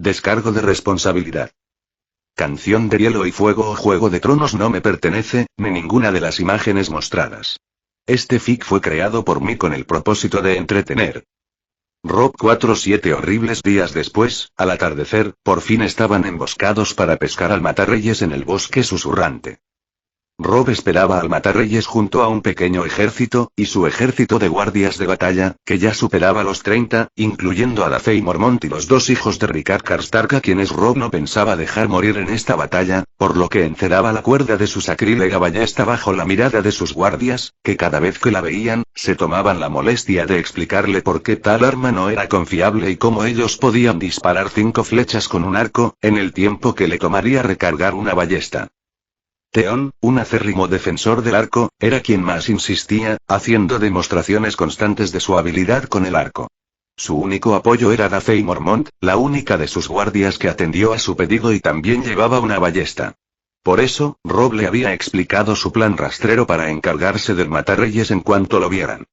Descargo de responsabilidad. Canción de Hielo y Fuego o Juego de Tronos no me pertenece, ni ninguna de las imágenes mostradas. Este fic fue creado por mí con el propósito de entretener. Rob 4-7 horribles días después, al atardecer, por fin estaban emboscados para pescar al matarreyes en el bosque susurrante. Rob esperaba al matarreyes junto a un pequeño ejército, y su ejército de guardias de batalla, que ya superaba los 30, incluyendo a Dafei Mormont y los dos hijos de Rickard Karstark a quienes Rob no pensaba dejar morir en esta batalla, por lo que enceraba la cuerda de su sacrílega ballesta bajo la mirada de sus guardias, que cada vez que la veían, se tomaban la molestia de explicarle por qué tal arma no era confiable y cómo ellos podían disparar 5 flechas con un arco, en el tiempo que le tomaría recargar una ballesta. Theon, un acérrimo defensor del arco, era quien más insistía, haciendo demostraciones constantes de su habilidad con el arco. Su único apoyo era Dafei Mormont, la única de sus guardias que atendió a su pedido y también llevaba una ballesta. Por eso, Rob le había explicado su plan rastrero para encargarse del matarreyes en cuanto lo vieran.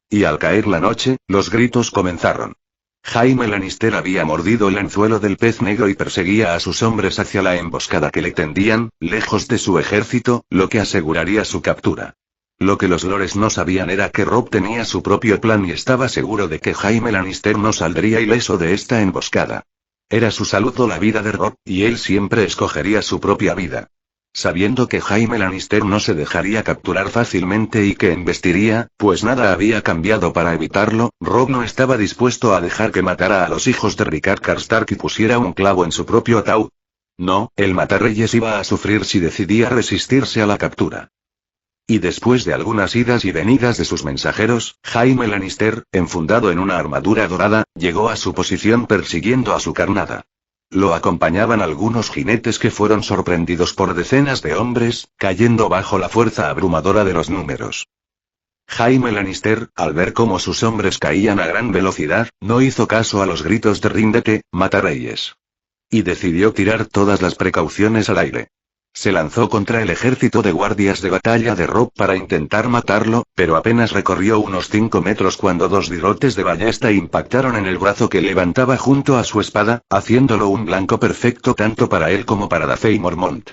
Y al caer la noche, los gritos comenzaron. Jaime Lannister había mordido el anzuelo del pez negro y perseguía a sus hombres hacia la emboscada que le tendían, lejos de su ejército, lo que aseguraría su captura. Lo que los lores no sabían era que Rob tenía su propio plan y estaba seguro de que Jaime Lannister no saldría ileso de esta emboscada. Era su salud o la vida de Rob, y él siempre escogería su propia vida. Sabiendo que Jaime Lannister no se dejaría capturar fácilmente y que embestiría, pues nada había cambiado para evitarlo, Rob no estaba dispuesto a dejar que matara a los hijos de Rickard Karstark y pusiera un clavo en su propio ataúd. No, el matarreyes iba a sufrir si decidía resistirse a la captura. Y después de algunas idas y venidas de sus mensajeros, Jaime Lannister, enfundado en una armadura dorada, llegó a su posición persiguiendo a su carnada. Lo acompañaban algunos jinetes que fueron sorprendidos por decenas de hombres, cayendo bajo la fuerza abrumadora de los números. Jaime Lannister, al ver cómo sus hombres caían a gran velocidad, no hizo caso a los gritos de «Ríndete, matarreyes». Y decidió tirar todas las precauciones al aire. Se lanzó contra el ejército de guardias de batalla de Rob para intentar matarlo, pero apenas recorrió unos 5 metros cuando 2 virotes de ballesta impactaron en el brazo que levantaba junto a su espada, haciéndolo un blanco perfecto tanto para él como para Dafei Mormont.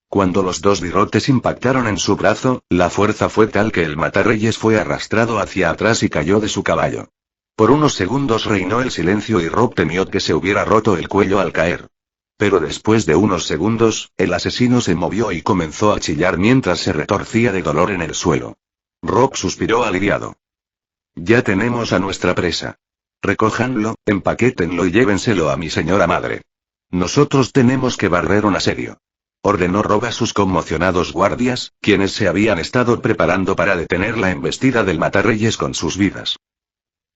Cuando los 2 virotes impactaron en su brazo, la fuerza fue tal que el matarreyes fue arrastrado hacia atrás y cayó de su caballo. Por unos segundos reinó el silencio y Rob temió que se hubiera roto el cuello al caer. Pero después de unos segundos, el asesino se movió y comenzó a chillar mientras se retorcía de dolor en el suelo. Rob suspiró aliviado. Ya tenemos a nuestra presa. Recójanlo, empaquétenlo y llévenselo a mi señora madre. Nosotros tenemos que barrer un asedio. Ordenó Rob a sus conmocionados guardias, quienes se habían estado preparando para detener la embestida del matarreyes con sus vidas.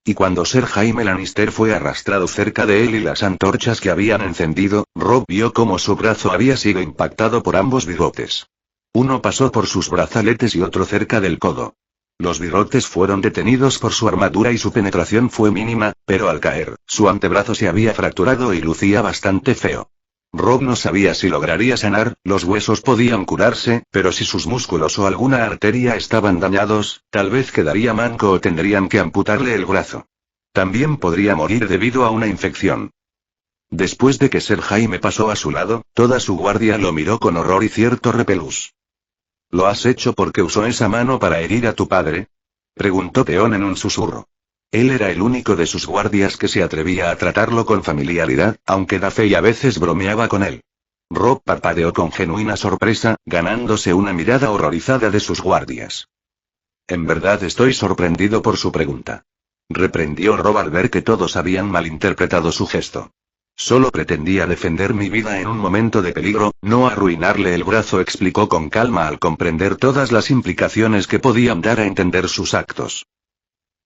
Y cuando Ser Jaime Lannister fue arrastrado cerca de él y las antorchas que habían encendido, Rob vio cómo su brazo había sido impactado por ambos bigotes. Uno pasó por sus brazaletes y otro cerca del codo. Los bigotes fueron detenidos por su armadura y su penetración fue mínima, pero al caer, su antebrazo se había fracturado y lucía bastante feo. Rob no sabía si lograría sanar, los huesos podían curarse, pero si sus músculos o alguna arteria estaban dañados, tal vez quedaría manco o tendrían que amputarle el brazo. También podría morir debido a una infección. Después de que Ser Jaime pasó a su lado, toda su guardia lo miró con horror y cierto repelús. ¿Lo has hecho porque usó esa mano para herir a tu padre?, preguntó Theon en un susurro. Él era el único de sus guardias que se atrevía a tratarlo con familiaridad, aunque Dafei a veces bromeaba con él. Rob parpadeó con genuina sorpresa, ganándose una mirada horrorizada de sus guardias. En verdad estoy sorprendido por su pregunta. Reprendió Rob al ver que todos habían malinterpretado su gesto. Solo pretendía defender mi vida en un momento de peligro, no arruinarle el brazo, explicó con calma al comprender todas las implicaciones que podían dar a entender sus actos.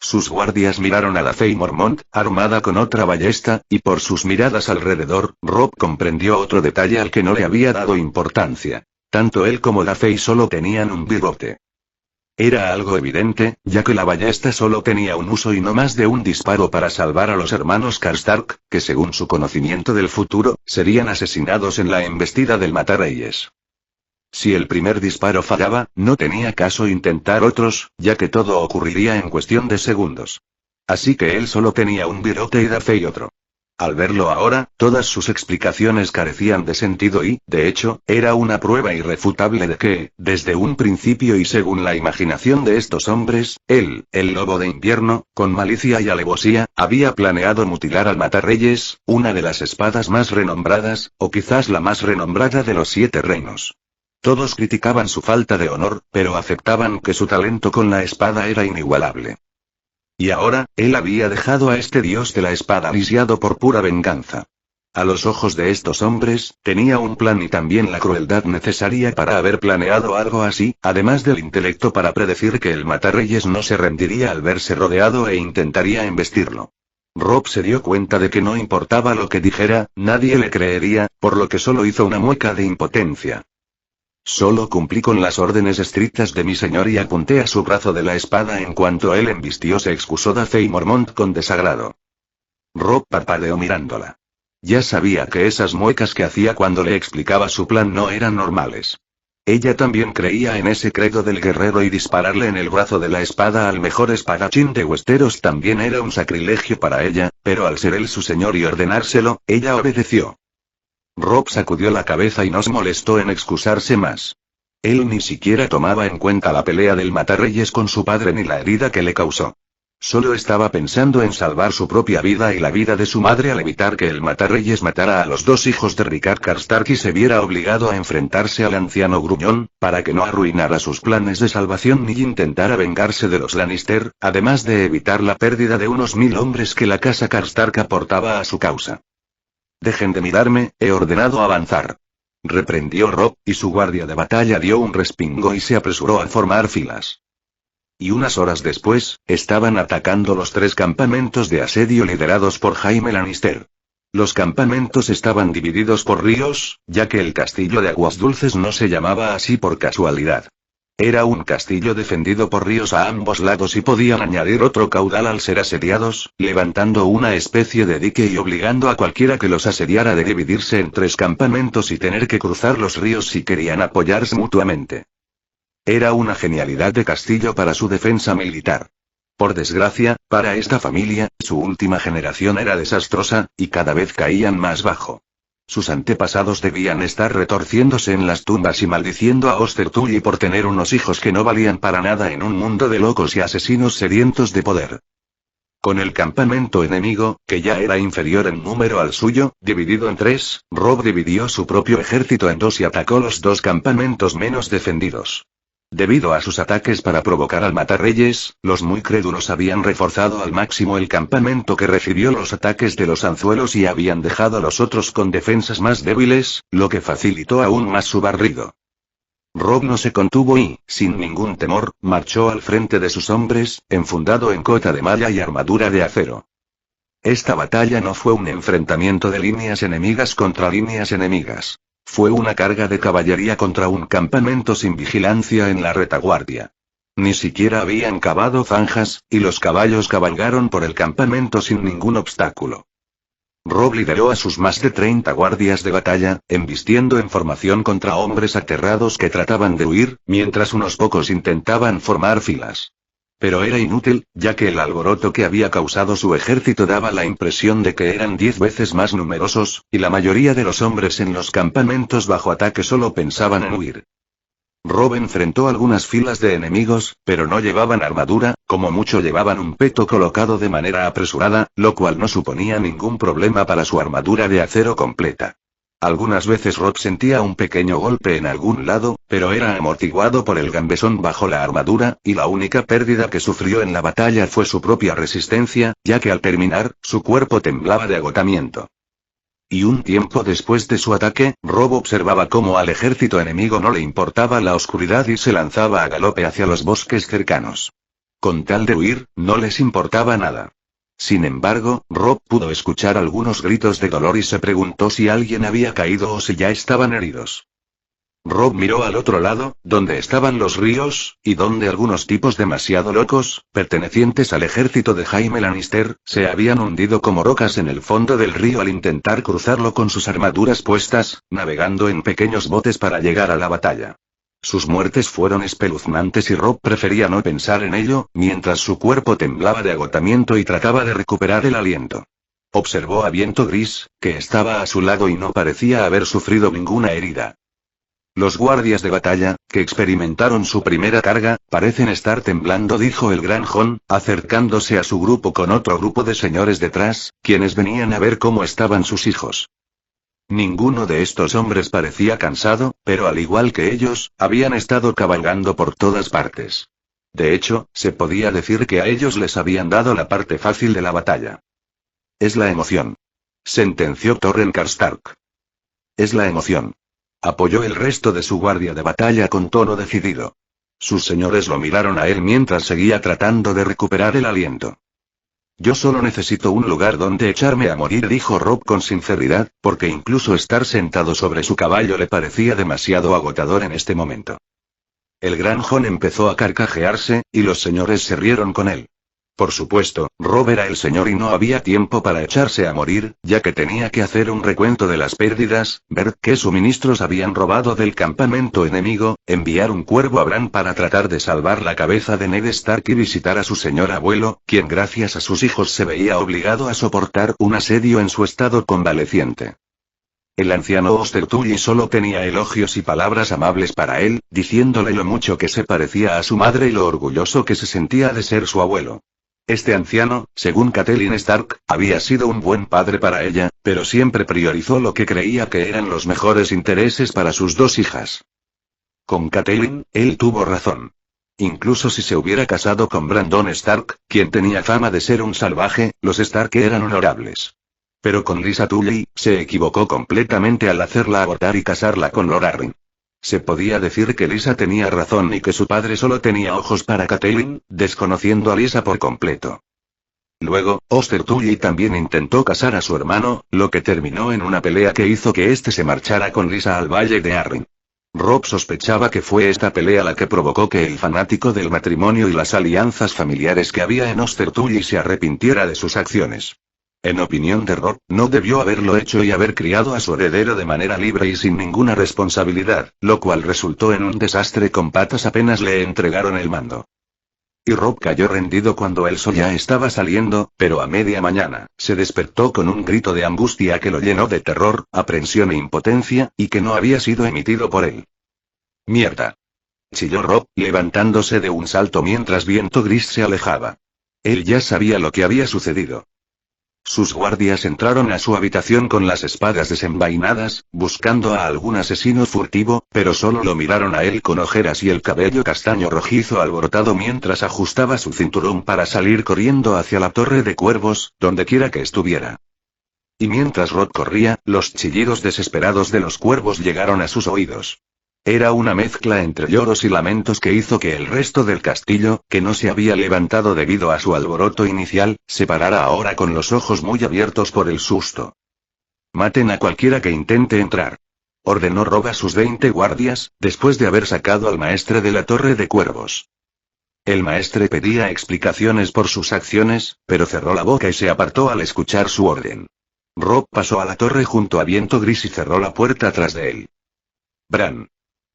Sus guardias miraron a Dafei Mormont, armada con otra ballesta, y por sus miradas alrededor, Rob comprendió otro detalle al que no le había dado importancia. Tanto él como Dafei solo tenían un bigote. Era algo evidente, ya que la ballesta solo tenía un uso y no más de un disparo para salvar a los hermanos Karstark, que según su conocimiento del futuro, serían asesinados en la embestida del matarreyes. Si el primer disparo fallaba, no tenía caso intentar otros, ya que todo ocurriría en cuestión de segundos. Así que él solo tenía un virote y Dafei otro. Al verlo ahora, todas sus explicaciones carecían de sentido y, de hecho, era una prueba irrefutable de que, desde un principio y según la imaginación de estos hombres, él, el lobo de invierno, con malicia y alevosía, había planeado mutilar al Matarreyes, una de las espadas más renombradas, o quizás la más renombrada de los 7 reinos. Todos criticaban su falta de honor, pero aceptaban que su talento con la espada era inigualable. Y ahora, él había dejado a este dios de la espada lisiado por pura venganza. A los ojos de estos hombres, tenía un plan y también la crueldad necesaria para haber planeado algo así, además del intelecto para predecir que el Matarreyes no se rendiría al verse rodeado e intentaría embestirlo. Rob se dio cuenta de que no importaba lo que dijera, nadie le creería, por lo que solo hizo una mueca de impotencia. Solo cumplí con las órdenes estrictas de mi señor y apunté a su brazo de la espada en cuanto él embistió, se excusó Dace y Mormont con desagrado. Rob parpadeó mirándola. Ya sabía que esas muecas que hacía cuando le explicaba su plan no eran normales. Ella también creía en ese credo del guerrero y dispararle en el brazo de la espada al mejor espadachín de Westeros también era un sacrilegio para ella, pero al ser él su señor y ordenárselo, ella obedeció. Rob sacudió la cabeza y no se molestó en excusarse más. Él ni siquiera tomaba en cuenta la pelea del Matarreyes con su padre ni la herida que le causó. Solo estaba pensando en salvar su propia vida y la vida de su madre al evitar que el Matarreyes matara a los 2 hijos de Rickard Karstark y se viera obligado a enfrentarse al anciano gruñón, para que no arruinara sus planes de salvación ni intentara vengarse de los Lannister, además de evitar la pérdida de unos 1000 hombres que la casa Karstark aportaba a su causa. Dejen de mirarme, he ordenado avanzar. Reprendió Rob, y su guardia de batalla dio un respingo y se apresuró a formar filas. Y unas horas después, estaban atacando los 3 campamentos de asedio liderados por Jaime Lannister. Los campamentos estaban divididos por ríos, ya que el castillo de Aguas Dulces no se llamaba así por casualidad. Era un castillo defendido por ríos a ambos lados y podían añadir otro caudal al ser asediados, levantando una especie de dique y obligando a cualquiera que los asediara de dividirse en 3 campamentos y tener que cruzar los ríos si querían apoyarse mutuamente. Era una genialidad de castillo para su defensa militar. Por desgracia, para esta familia, su última generación era desastrosa, y cada vez caían más bajo. Sus antepasados debían estar retorciéndose en las tumbas y maldiciendo a Oster Tully por tener unos hijos que no valían para nada en un mundo de locos y asesinos sedientos de poder. Con el campamento enemigo, que ya era inferior en número al suyo, dividido en 3, Rob dividió su propio ejército en 2 y atacó los 2 campamentos menos defendidos. Debido a sus ataques para provocar al Matarreyes, los muy crédulos habían reforzado al máximo el campamento que recibió los ataques de los anzuelos y habían dejado a los otros con defensas más débiles, lo que facilitó aún más su barrido. Rob no se contuvo y, sin ningún temor, marchó al frente de sus hombres, enfundado en cota de malla y armadura de acero. Esta batalla no fue un enfrentamiento de líneas enemigas contra líneas enemigas. Fue una carga de caballería contra un campamento sin vigilancia en la retaguardia. Ni siquiera habían cavado zanjas, y los caballos cabalgaron por el campamento sin ningún obstáculo. Rob lideró a sus más de 30 guardias de batalla, embistiendo en formación contra hombres aterrados que trataban de huir, mientras unos pocos intentaban formar filas. Pero era inútil, ya que el alboroto que había causado su ejército daba la impresión de que eran 10 veces más numerosos, y la mayoría de los hombres en los campamentos bajo ataque solo pensaban en huir. Rob enfrentó algunas filas de enemigos, pero no llevaban armadura, como mucho llevaban un peto colocado de manera apresurada, lo cual no suponía ningún problema para su armadura de acero completa. Algunas veces Rob sentía un pequeño golpe en algún lado, pero era amortiguado por el gambesón bajo la armadura, y la única pérdida que sufrió en la batalla fue su propia resistencia, ya que al terminar, su cuerpo temblaba de agotamiento. Y un tiempo después de su ataque, Rob observaba cómo al ejército enemigo no le importaba la oscuridad y se lanzaba a galope hacia los bosques cercanos. Con tal de huir, no les importaba nada. Sin embargo, Rob pudo escuchar algunos gritos de dolor y se preguntó si alguien había caído o si ya estaban heridos. Rob miró al otro lado, donde estaban los ríos, y donde algunos tipos demasiado locos, pertenecientes al ejército de Jaime Lannister, se habían hundido como rocas en el fondo del río al intentar cruzarlo con sus armaduras puestas, navegando en pequeños botes para llegar a la batalla. Sus muertes fueron espeluznantes y Rob prefería no pensar en ello, mientras su cuerpo temblaba de agotamiento y trataba de recuperar el aliento. Observó a Viento Gris, que estaba a su lado y no parecía haber sufrido ninguna herida. Los guardias de batalla, que experimentaron su primera carga, parecen estar temblando, dijo el gran Jon, acercándose a su grupo con otro grupo de señores detrás, quienes venían a ver cómo estaban sus hijos. Ninguno de estos hombres parecía cansado, pero al igual que ellos, habían estado cabalgando por todas partes. De hecho, se podía decir que a ellos les habían dado la parte fácil de la batalla. Es la emoción. Sentenció Torren Karstark. Es la emoción. Apoyó el resto de su guardia de batalla con tono decidido. Sus señores lo miraron a él mientras seguía tratando de recuperar el aliento. Yo solo necesito un lugar donde echarme a morir, dijo Robb con sinceridad, porque incluso estar sentado sobre su caballo le parecía demasiado agotador en este momento. El gran Jon empezó a carcajearse, y los señores se rieron con él. Por supuesto, Robb era el señor y no había tiempo para echarse a morir, ya que tenía que hacer un recuento de las pérdidas, ver qué suministros habían robado del campamento enemigo, enviar un cuervo a Bran para tratar de salvar la cabeza de Ned Stark y visitar a su señor abuelo, quien gracias a sus hijos se veía obligado a soportar un asedio en su estado convaleciente. El anciano Oster Tully solo tenía elogios y palabras amables para él, diciéndole lo mucho que se parecía a su madre y lo orgulloso que se sentía de ser su abuelo. Este anciano, según Catelyn Stark, había sido un buen padre para ella, pero siempre priorizó lo que creía que eran los mejores intereses para sus dos hijas. Con Catelyn, él tuvo razón. Incluso si se hubiera casado con Brandon Stark, quien tenía fama de ser un salvaje, los Stark eran honorables. Pero con Lysa Tully, se equivocó completamente al hacerla abortar y casarla con Lord Arryn. Se podía decir que Lysa tenía razón y que su padre solo tenía ojos para Catelyn, desconociendo a Lysa por completo. Luego, Oster Tully también intentó casar a su hermano, lo que terminó en una pelea que hizo que éste se marchara con Lysa al Valle de Arryn. Robb sospechaba que fue esta pelea la que provocó que el fanático del matrimonio y las alianzas familiares que había en Oster Tully se arrepintiera de sus acciones. En opinión de Robb, no debió haberlo hecho y haber criado a su heredero de manera libre y sin ninguna responsabilidad, lo cual resultó en un desastre con patas apenas le entregaron el mando. Y Robb cayó rendido cuando el sol ya estaba saliendo, pero a media mañana, se despertó con un grito de angustia que lo llenó de terror, aprensión e impotencia, y que no había sido emitido por él. ¡Mierda!, chilló Robb, levantándose de un salto mientras Viento Gris se alejaba. Él ya sabía lo que había sucedido. Sus guardias entraron a su habitación con las espadas desenvainadas, buscando a algún asesino furtivo, pero solo lo miraron a él con ojeras y el cabello castaño rojizo alborotado mientras ajustaba su cinturón para salir corriendo hacia la Torre de Cuervos, donde quiera que estuviera. Y mientras Robb corría, los chillidos desesperados de los cuervos llegaron a sus oídos. Era una mezcla entre lloros y lamentos que hizo que el resto del castillo, que no se había levantado debido a su alboroto inicial, se parara ahora con los ojos muy abiertos por el susto. «Maten a cualquiera que intente entrar», ordenó Robb a sus 20 guardias, después de haber sacado al maestre de la Torre de Cuervos. El maestre pedía explicaciones por sus acciones, pero cerró la boca y se apartó al escuchar su orden. Robb pasó a la torre junto a Viento Gris y cerró la puerta tras de él. «Bran.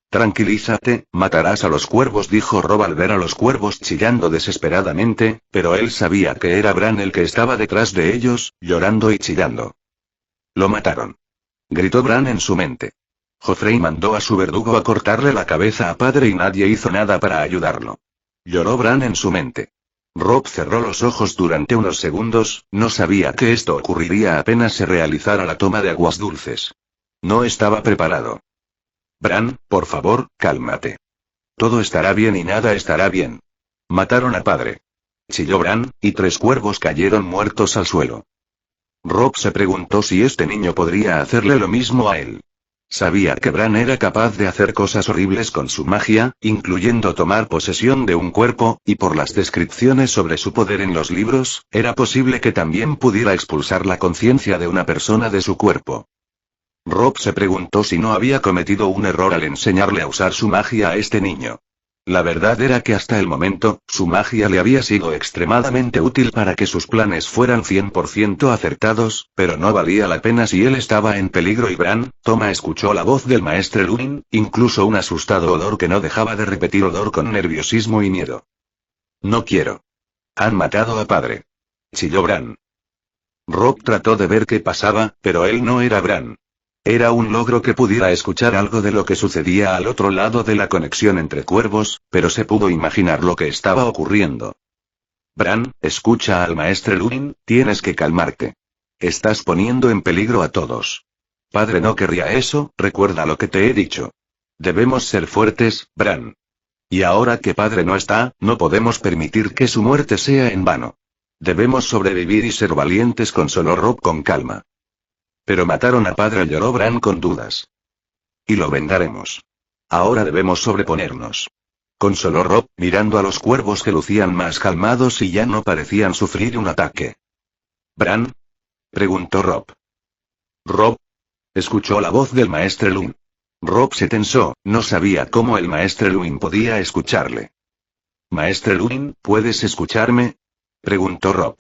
Tranquilízate, matarás a los cuervos», dijo Robb al ver a los cuervos chillando desesperadamente, pero él sabía que era Bran el que estaba detrás de ellos, llorando y chillando. «Lo mataron», gritó Bran en su mente. Joffrey mandó a su verdugo a cortarle la cabeza a padre y nadie hizo nada para ayudarlo. Lloró Bran en su mente. Robb cerró los ojos durante unos segundos, no sabía que esto ocurriría apenas se realizara la toma de aguas dulces. No estaba preparado. «Bran, por favor, cálmate. Todo estará bien y nada estará bien. Mataron a padre», chilló Bran, y 3 cuervos cayeron muertos al suelo. Robb se preguntó si este niño podría hacerle lo mismo a él. Sabía que Bran era capaz de hacer cosas horribles con su magia, incluyendo tomar posesión de un cuerpo, y por las descripciones sobre su poder en los libros, era posible que también pudiera expulsar la conciencia de una persona de su cuerpo. Robb se preguntó si no había cometido un error al enseñarle a usar su magia a este niño. La verdad era que hasta el momento, su magia le había sido extremadamente útil para que sus planes fueran 100% acertados, pero no valía la pena si él estaba en peligro y Bran, escuchó la voz del maestre Lurin, incluso un asustado odor que no dejaba de repetir odor con nerviosismo y miedo. «No quiero. Han matado a padre», chilló Bran. Rob trató de ver qué pasaba, pero él no era Bran. Era un logro que pudiera escuchar algo de lo que sucedía al otro lado de la conexión entre cuervos, pero se pudo imaginar lo que estaba ocurriendo. Bran, escucha al maestre Luin, tienes que calmarte. Estás poniendo en peligro a todos. Padre no querría eso, recuerda lo que te he dicho. Debemos ser fuertes, Bran. Y ahora que padre no está, no podemos permitir que su muerte sea en vano. Debemos sobrevivir y ser valientes, consoló Rob con calma. Pero mataron a padre, lloró Bran con dudas. Y lo vengaremos. Ahora debemos sobreponernos. Consoló Rob, mirando a los cuervos que lucían más calmados y ya no parecían sufrir un ataque. ¿Bran? Preguntó Rob. Rob. Escuchó la voz del maestre Luin. Rob se tensó, no sabía cómo el maestre Luin podía escucharle. Maestre Luin, ¿puedes escucharme? Preguntó Rob.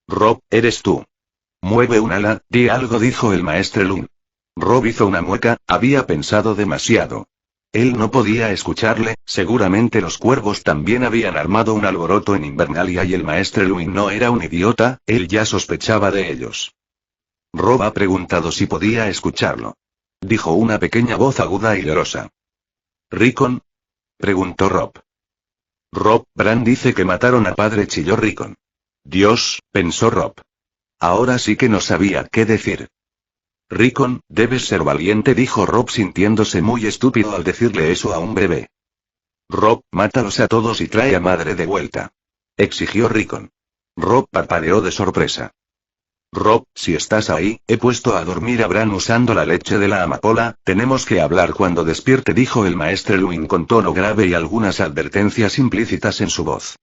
Rob, eres tú. Mueve un ala, di algo, dijo el maestre Luin. Rob hizo una mueca, había pensado demasiado. Él no podía escucharle, seguramente los cuervos también habían armado un alboroto en Invernalia y el maestre Luin no era un idiota, él ya sospechaba de ellos. Rob ha preguntado si podía escucharlo. Dijo una pequeña voz aguda y llorosa. ¿Rickon? Preguntó Rob. Rob, Bran dice que mataron a padre, chilló Rickon. Dios, pensó Rob. Ahora sí que no sabía qué decir. Rickon, debes ser valiente, dijo Rob sintiéndose muy estúpido al decirle eso a un bebé. Rob, mátalos a todos y trae a madre de vuelta. Exigió Rickon. Rob parpadeó de sorpresa. Rob, si estás ahí, he puesto a dormir a Bran usando la leche de la amapola, tenemos que hablar cuando despierte, dijo el maestre Luin con tono grave y algunas advertencias implícitas en su voz.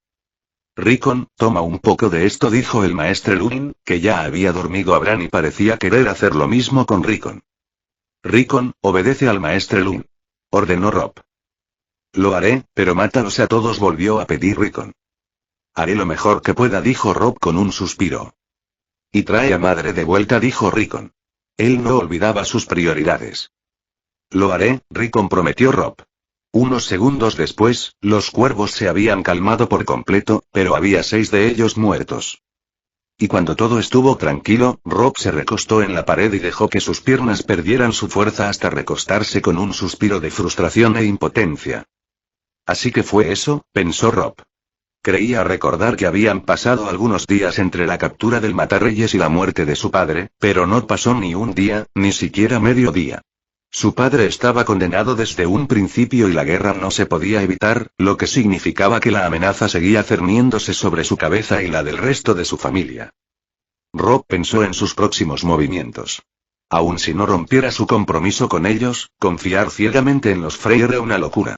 Rickon, toma un poco de esto, dijo el maestre Luin, que ya había dormido a Bran y parecía querer hacer lo mismo con Rickon. Rickon, obedece al maestre Luin. Ordenó Rob. Lo haré, pero mátalos a todos, volvió a pedir Rickon. Haré lo mejor que pueda, dijo Rob con un suspiro. Y trae a madre de vuelta, dijo Rickon. Él no olvidaba sus prioridades. Lo haré, Rickon, prometió Rob. Unos segundos después, los cuervos se habían calmado por completo, pero había 6 de ellos muertos. Y cuando todo estuvo tranquilo, Rob se recostó en la pared y dejó que sus piernas perdieran su fuerza hasta recostarse con un suspiro de frustración e impotencia. Así que fue eso, pensó Rob. Creía recordar que habían pasado algunos días entre la captura del Matarreyes y la muerte de su padre, pero no pasó ni un día, ni siquiera medio día. Su padre estaba condenado desde un principio y la guerra no se podía evitar, lo que significaba que la amenaza seguía cerniéndose sobre su cabeza y la del resto de su familia. Rob pensó en sus próximos movimientos. Aun si no rompiera su compromiso con ellos, confiar ciegamente en los Frey era una locura.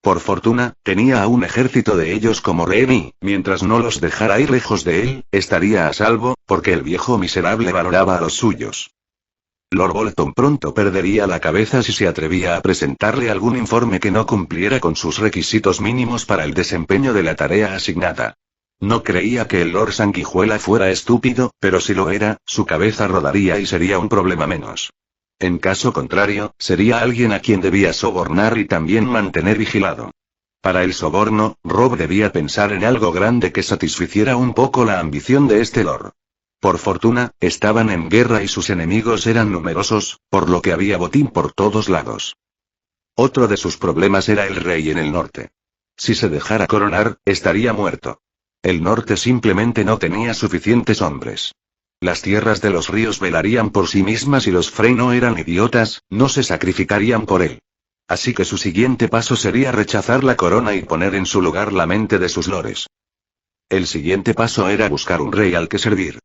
Por fortuna, tenía a un ejército de ellos como rehén y, mientras no los dejara ir lejos de él, estaría a salvo, porque el viejo miserable valoraba a los suyos. Lord Bolton pronto perdería la cabeza si se atrevía a presentarle algún informe que no cumpliera con sus requisitos mínimos para el desempeño de la tarea asignada. No creía que el Lord Sanguijuela fuera estúpido, pero si lo era, su cabeza rodaría y sería un problema menos. En caso contrario, sería alguien a quien debía sobornar y también mantener vigilado. Para el soborno, Rob debía pensar en algo grande que satisficiera un poco la ambición de este Lord. Por fortuna, estaban en guerra y sus enemigos eran numerosos, por lo que había botín por todos lados. Otro de sus problemas era el rey en el norte. Si se dejara coronar, estaría muerto. El norte simplemente no tenía suficientes hombres. Las tierras de los ríos velarían por sí mismas y los Frey no eran idiotas, no se sacrificarían por él. Así que su siguiente paso sería rechazar la corona y poner en su lugar la mente de sus lores. El siguiente paso era buscar un rey al que servir.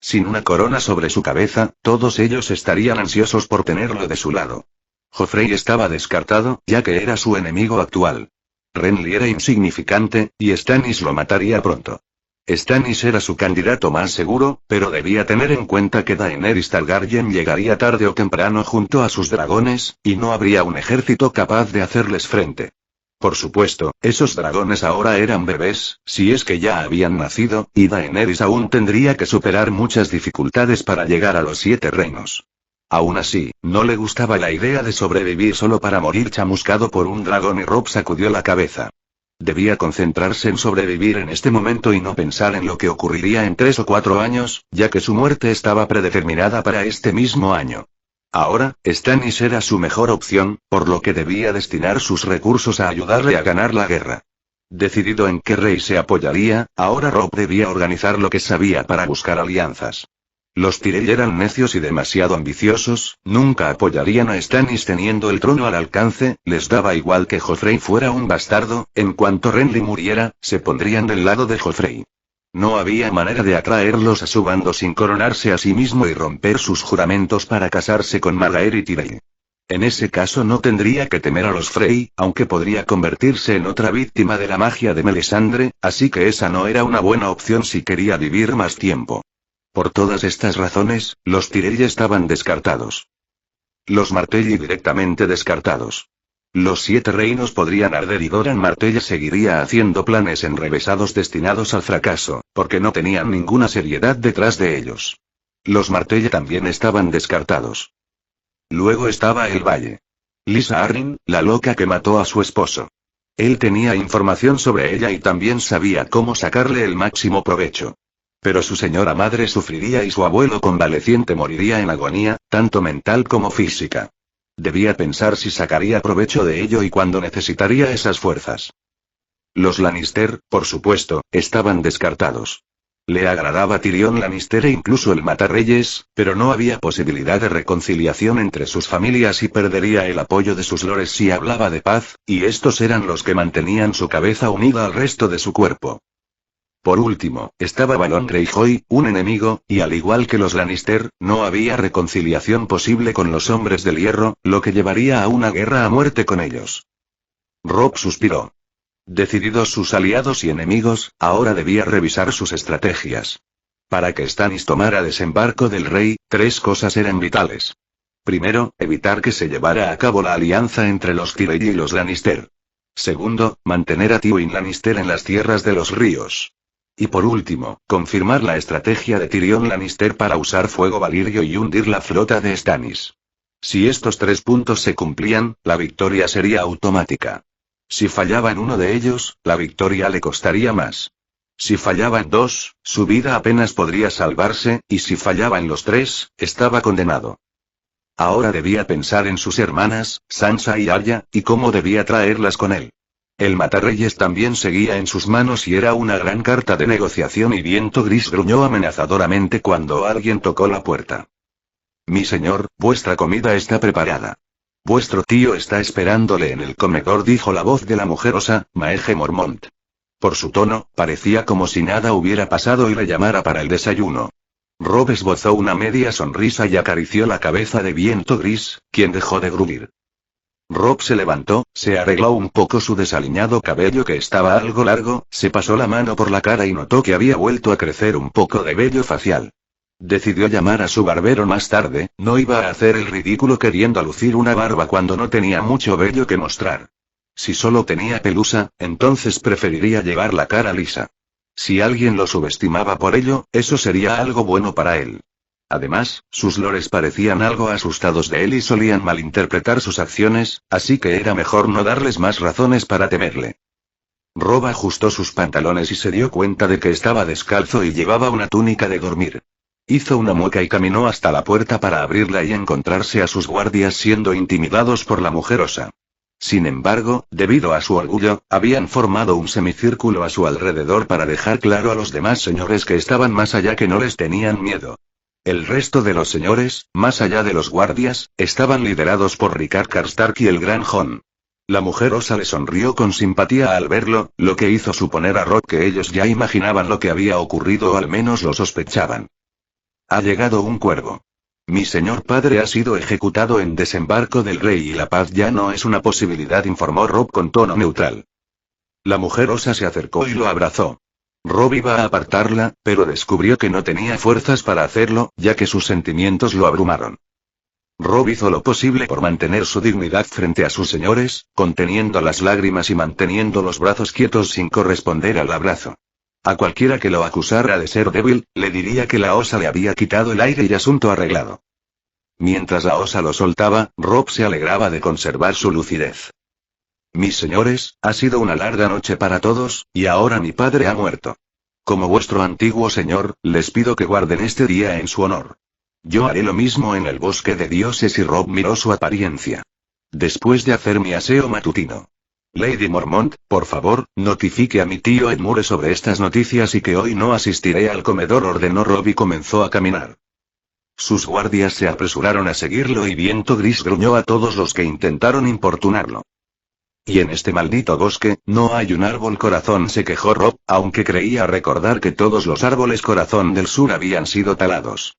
Sin una corona sobre su cabeza, todos ellos estarían ansiosos por tenerlo de su lado. Joffrey estaba descartado, ya que era su enemigo actual. Renly era insignificante, y Stannis lo mataría pronto. Stannis era su candidato más seguro, pero debía tener en cuenta que Daenerys Targaryen llegaría tarde o temprano junto a sus dragones, y no habría un ejército capaz de hacerles frente. Por supuesto, esos dragones ahora eran bebés, si es que ya habían nacido, y Daenerys aún tendría que superar muchas dificultades para llegar a los 7 reinos. Aún así, no le gustaba la idea de sobrevivir solo para morir chamuscado por un dragón y Rob sacudió la cabeza. Debía concentrarse en sobrevivir en este momento y no pensar en lo que ocurriría en 3 o 4 años, ya que su muerte estaba predeterminada para este mismo año. Ahora, Stannis era su mejor opción, por lo que debía destinar sus recursos a ayudarle a ganar la guerra. Decidido en qué rey se apoyaría, ahora Robb debía organizar lo que sabía para buscar alianzas. Los Tyrell eran necios y demasiado ambiciosos, nunca apoyarían a Stannis teniendo el trono al alcance, les daba igual que Joffrey fuera un bastardo, en cuanto Renly muriera, se pondrían del lado de Joffrey. No había manera de atraerlos a su bando sin coronarse a sí mismo y romper sus juramentos para casarse con Margaery Tyrell. En ese caso no tendría que temer a los Frey, aunque podría convertirse en otra víctima de la magia de Melisandre, así que esa no era una buena opción si quería vivir más tiempo. Por todas estas razones, los Tyrell estaban descartados. Los Martelli directamente descartados. Los 7 reinos podrían arder y Doran Martell seguiría haciendo planes enrevesados destinados al fracaso, porque no tenían ninguna seriedad detrás de ellos. Los Martell también estaban descartados. Luego estaba el Valle. Lysa Arryn, la loca que mató a su esposo. Él tenía información sobre ella y también sabía cómo sacarle el máximo provecho. Pero su señora madre sufriría y su abuelo convaleciente moriría en agonía, tanto mental como física. Debía pensar si sacaría provecho de ello y cuándo necesitaría esas fuerzas. Los Lannister, por supuesto, estaban descartados. Le agradaba Tyrion Lannister e incluso el Matarreyes, pero no había posibilidad de reconciliación entre sus familias y perdería el apoyo de sus lores si hablaba de paz, y estos eran los que mantenían su cabeza unida al resto de su cuerpo. Por último, estaba Balon Greyjoy, un enemigo, y al igual que los Lannister, no había reconciliación posible con los hombres del hierro, lo que llevaría a una guerra a muerte con ellos. Robb suspiró. Decididos sus aliados y enemigos, ahora debía revisar sus estrategias. Para que Stannis tomara desembarco del rey, 3 cosas eran vitales. Primero, evitar que se llevara a cabo la alianza entre los Tyrell y los Lannister. Segundo, mantener a Tywin Lannister en las tierras de los ríos. Y por último, confirmar la estrategia de Tyrion Lannister para usar fuego valirio y hundir la flota de Stannis. Si estos 3 puntos se cumplían, la victoria sería automática. Si fallaba en uno de ellos, la victoria le costaría más. Si fallaba en 2, su vida apenas podría salvarse, y si fallaba en los 3, estaba condenado. Ahora debía pensar en sus hermanas, Sansa y Arya, y cómo debía traerlas con él. El Matarreyes también seguía en sus manos y era una gran carta de negociación y Viento Gris gruñó amenazadoramente cuando alguien tocó la puerta. Mi señor, vuestra comida está preparada. Vuestro tío está esperándole en el comedor, dijo la voz de la mujer osa, Maege Mormont. Por su tono, parecía como si nada hubiera pasado y le llamara para el desayuno. Robb esbozó una media sonrisa y acarició la cabeza de Viento Gris, quien dejó de gruñir. Robb se levantó, se arregló un poco su desaliñado cabello que estaba algo largo, se pasó la mano por la cara y notó que había vuelto a crecer un poco de vello facial. Decidió llamar a su barbero más tarde, no iba a hacer el ridículo queriendo lucir una barba cuando no tenía mucho vello que mostrar. Si solo tenía pelusa, entonces preferiría llevar la cara lisa. Si alguien lo subestimaba por ello, eso sería algo bueno para él. Además, sus lores parecían algo asustados de él y solían malinterpretar sus acciones, así que era mejor no darles más razones para temerle. Robb ajustó sus pantalones y se dio cuenta de que estaba descalzo y llevaba una túnica de dormir. Hizo una mueca y caminó hasta la puerta para abrirla y encontrarse a sus guardias siendo intimidados por la mujer osa. Sin embargo, debido a su orgullo, habían formado un semicírculo a su alrededor para dejar claro a los demás señores que estaban más allá, que no les tenían miedo. El resto de los señores, más allá de los guardias, estaban liderados por Rickard Karstark y el Gran Jon. La mujer osa le sonrió con simpatía al verlo, lo que hizo suponer a Robb que ellos ya imaginaban lo que había ocurrido o al menos lo sospechaban. Ha llegado un cuervo. Mi señor padre ha sido ejecutado en desembarco del rey y la paz ya no es una posibilidad, informó Robb con tono neutral. La mujer osa se acercó y lo abrazó. Robb iba a apartarla, pero descubrió que no tenía fuerzas para hacerlo, ya que sus sentimientos lo abrumaron. Robb hizo lo posible por mantener su dignidad frente a sus señores, conteniendo las lágrimas y manteniendo los brazos quietos sin corresponder al abrazo. A cualquiera que lo acusara de ser débil, le diría que la osa le había quitado el aire y asunto arreglado. Mientras la osa lo soltaba, Robb se alegraba de conservar su lucidez. Mis señores, ha sido una larga noche para todos, y ahora mi padre ha muerto. Como vuestro antiguo señor, les pido que guarden este día en su honor. Yo haré lo mismo en el bosque de dioses, y Rob miró su apariencia. Después de hacer mi aseo matutino. Lady Mormont, por favor, notifique a mi tío Edmure sobre estas noticias y que hoy no asistiré al comedor, ordenó Rob y comenzó a caminar. Sus guardias se apresuraron a seguirlo y Viento Gris gruñó a todos los que intentaron importunarlo. Y en este maldito bosque, no hay un árbol corazón, se quejó Rob, aunque creía recordar que todos los árboles corazón del sur habían sido talados.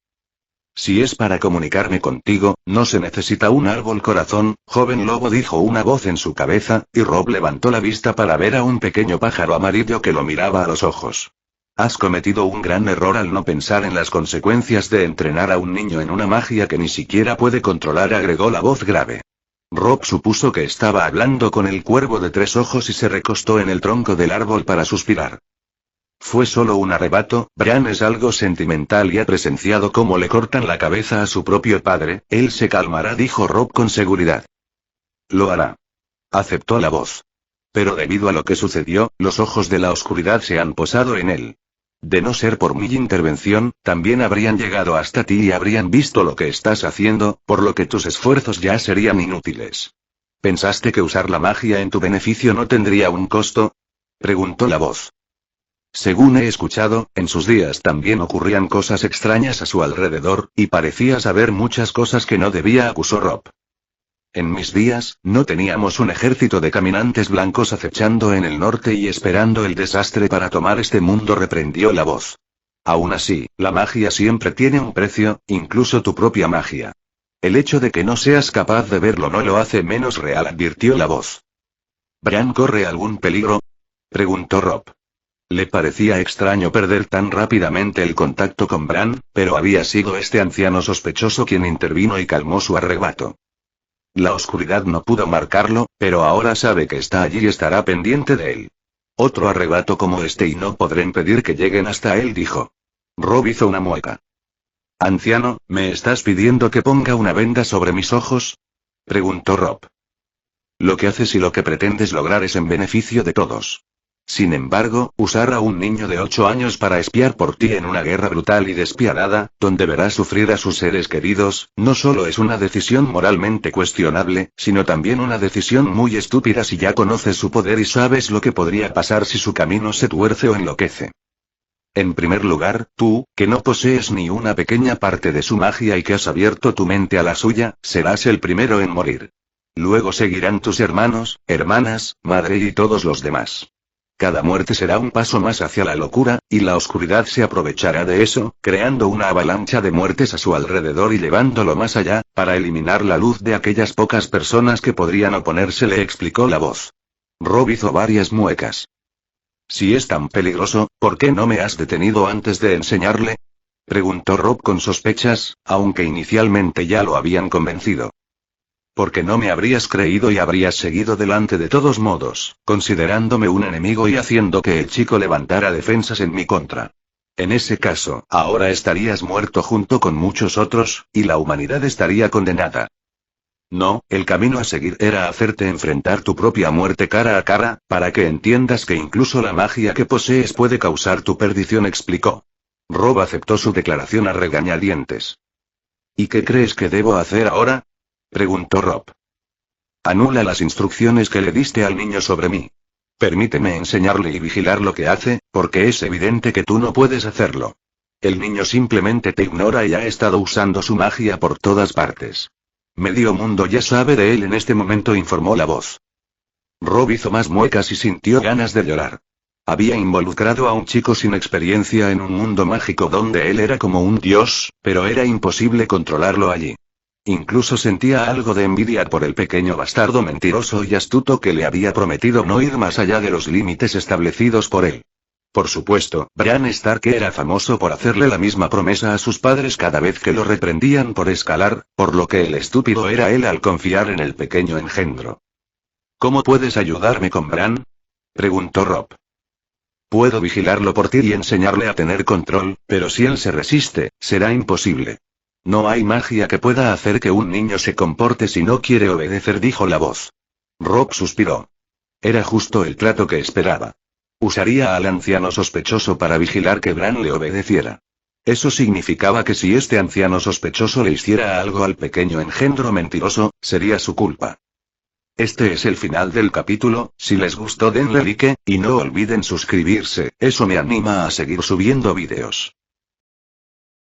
Si es para comunicarme contigo, no se necesita un árbol corazón, joven lobo, dijo una voz en su cabeza, y Rob levantó la vista para ver a un pequeño pájaro amarillo que lo miraba a los ojos. Has cometido un gran error al no pensar en las consecuencias de entrenar a un niño en una magia que ni siquiera puede controlar, agregó la voz grave. Rob supuso que estaba hablando con el cuervo de 3 ojos y se recostó en el tronco del árbol para suspirar. Fue solo un arrebato, Bran es algo sentimental y ha presenciado cómo le cortan la cabeza a su propio padre, él se calmará, dijo Rob con seguridad. Lo hará. Aceptó la voz. Pero debido a lo que sucedió, los ojos de la oscuridad se han posado en él. De no ser por mi intervención, también habrían llegado hasta ti y habrían visto lo que estás haciendo, por lo que tus esfuerzos ya serían inútiles. ¿Pensaste que usar la magia en tu beneficio no tendría un costo? Preguntó la voz. Según he escuchado, en sus días también ocurrían cosas extrañas a su alrededor, y parecía saber muchas cosas que no debía, acusó Rob. En mis días, no teníamos un ejército de caminantes blancos acechando en el norte y esperando el desastre para tomar este mundo, reprendió la voz. Aún así, la magia siempre tiene un precio, incluso tu propia magia. El hecho de que no seas capaz de verlo no lo hace menos real, advirtió la voz. ¿Bran corre algún peligro? Preguntó Rob. Le parecía extraño perder tan rápidamente el contacto con Bran, pero había sido este anciano sospechoso quien intervino y calmó su arrebato. La oscuridad no pudo marcarlo, pero ahora sabe que está allí y estará pendiente de él. Otro arrebato como este y no podré impedir que lleguen hasta él, dijo. Rob hizo una mueca. Anciano, ¿me estás pidiendo que ponga una venda sobre mis ojos? Preguntó Rob. Lo que haces y lo que pretendes lograr es en beneficio de todos. Sin embargo, usar a un niño de 8 años para espiar por ti en una guerra brutal y despiadada, donde verás sufrir a sus seres queridos, no solo es una decisión moralmente cuestionable, sino también una decisión muy estúpida si ya conoces su poder y sabes lo que podría pasar si su camino se tuerce o enloquece. En primer lugar, tú, que no posees ni una pequeña parte de su magia y que has abierto tu mente a la suya, serás el primero en morir. Luego seguirán tus hermanos, hermanas, madre y todos los demás. Cada muerte será un paso más hacia la locura, y la oscuridad se aprovechará de eso, creando una avalancha de muertes a su alrededor y llevándolo más allá, para eliminar la luz de aquellas pocas personas que podrían oponerse, le explicó la voz. Rob hizo varias muecas. Si es tan peligroso, ¿por qué no me has detenido antes de enseñarle? Preguntó Rob con sospechas, aunque inicialmente ya lo habían convencido. Porque no me habrías creído y habrías seguido delante de todos modos, considerándome un enemigo y haciendo que el chico levantara defensas en mi contra. En ese caso, ahora estarías muerto junto con muchos otros, y la humanidad estaría condenada. No, el camino a seguir era hacerte enfrentar tu propia muerte cara a cara, para que entiendas que incluso la magia que posees puede causar tu perdición, explicó. Rob aceptó su declaración a regañadientes. ¿Y qué crees que debo hacer ahora? Preguntó Rob. Anula las instrucciones que le diste al niño sobre mí. Permíteme enseñarle y vigilar lo que hace, porque es evidente que tú no puedes hacerlo. El niño simplemente te ignora y ha estado usando su magia por todas partes. Medio mundo ya sabe de él en este momento, informó la voz. Rob hizo más muecas y sintió ganas de llorar. Había involucrado a un chico sin experiencia en un mundo mágico donde él era como un dios, pero era imposible controlarlo allí. Incluso sentía algo de envidia por el pequeño bastardo mentiroso y astuto que le había prometido no ir más allá de los límites establecidos por él. Por supuesto, Bran Stark era famoso por hacerle la misma promesa a sus padres cada vez que lo reprendían por escalar, por lo que el estúpido era él al confiar en el pequeño engendro. ¿Cómo puedes ayudarme con Bran? Preguntó Rob. Puedo vigilarlo por ti y enseñarle a tener control, pero si él se resiste, será imposible. No hay magia que pueda hacer que un niño se comporte si no quiere obedecer, dijo la voz. Rob suspiró. Era justo el trato que esperaba. Usaría al anciano sospechoso para vigilar que Bran le obedeciera. Eso significaba que si este anciano sospechoso le hiciera algo al pequeño engendro mentiroso, sería su culpa. Este es el final del capítulo. Si les gustó denle like, y no olviden suscribirse, eso me anima a seguir subiendo vídeos.